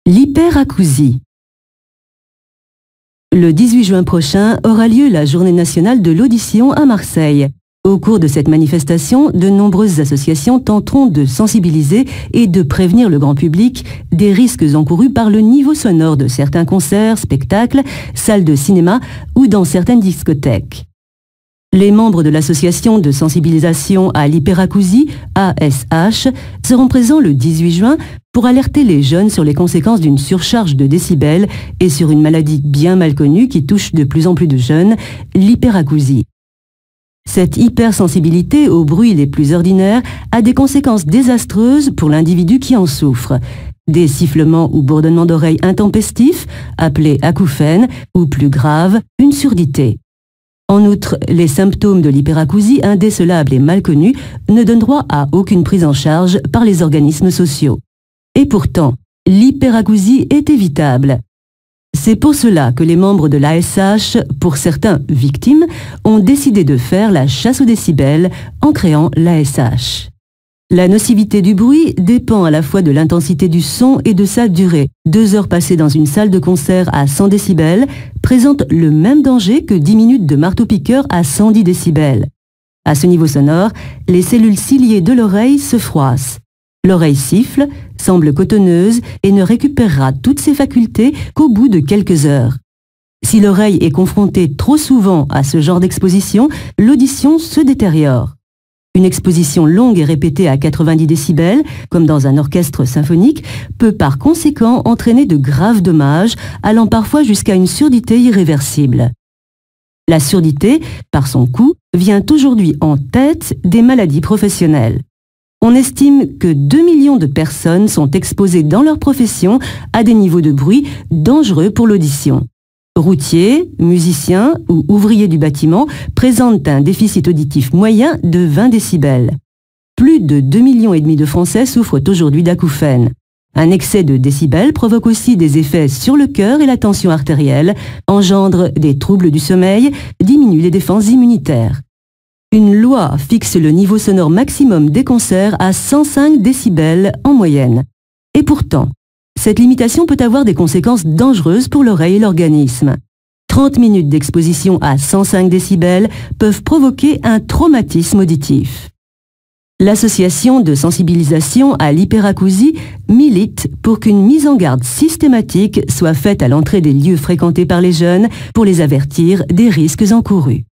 L'hyperacousie. Le 18 juin prochain aura lieu la Journée nationale de l'audition à Marseille. Au cours de cette manifestation, de nombreuses associations tenteront de sensibiliser et de prévenir le grand public des risques encourus par le niveau sonore de certains concerts, spectacles, salles de cinéma ou dans certaines discothèques. Les membres de l'association de sensibilisation à l'hyperacousie, ASH, seront présents le 18 juin pour alerter les jeunes sur les conséquences d'une surcharge de décibels et sur une maladie bien mal connue qui touche de plus en plus de jeunes, l'hyperacousie. Cette hypersensibilité aux bruits les plus ordinaires a des conséquences désastreuses pour l'individu qui en souffre. Des sifflements ou bourdonnements d'oreilles intempestifs, appelés acouphènes, ou plus grave, une surdité. En outre, les symptômes de l'hyperacousie indécelables et mal connus ne donnent droit à aucune prise en charge par les organismes sociaux. Et pourtant, l'hyperacousie est évitable. C'est pour cela que les membres de l'ASH, pour certains victimes, ont décidé de faire la chasse aux décibels en créant l'ASH. La nocivité du bruit dépend à la fois de l'intensité du son et de sa durée. 2 heures passées dans une salle de concert à 100 décibels présentent le même danger que 10 minutes de marteau-piqueur à 110 décibels. À ce niveau sonore, les cellules ciliées de l'oreille se froissent. L'oreille siffle, semble cotonneuse et ne récupérera toutes ses facultés qu'au bout de quelques heures. Si l'oreille est confrontée trop souvent à ce genre d'exposition, l'audition se détériore. Une exposition longue et répétée à 90 décibels, comme dans un orchestre symphonique, peut par conséquent entraîner de graves dommages, allant parfois jusqu'à une surdité irréversible. La surdité, par son coût, vient aujourd'hui en tête des maladies professionnelles. On estime que 2 millions de personnes sont exposées dans leur profession à des niveaux de bruit dangereux pour l'audition. Routiers, musiciens ou ouvriers du bâtiment présentent un déficit auditif moyen de 20 décibels. Plus de 2,5 millions de Français souffrent aujourd'hui d'acouphènes. Un excès de décibels provoque aussi des effets sur le cœur et la tension artérielle, engendre des troubles du sommeil, diminue les défenses immunitaires. Une loi fixe le niveau sonore maximum des concerts à 105 décibels en moyenne. Et pourtant, cette limitation peut avoir des conséquences dangereuses pour l'oreille et l'organisme. 30 minutes d'exposition à 105 décibels peuvent provoquer un traumatisme auditif. L'association de sensibilisation à l'hyperacousie milite pour qu'une mise en garde systématique soit faite à l'entrée des lieux fréquentés par les jeunes pour les avertir des risques encourus.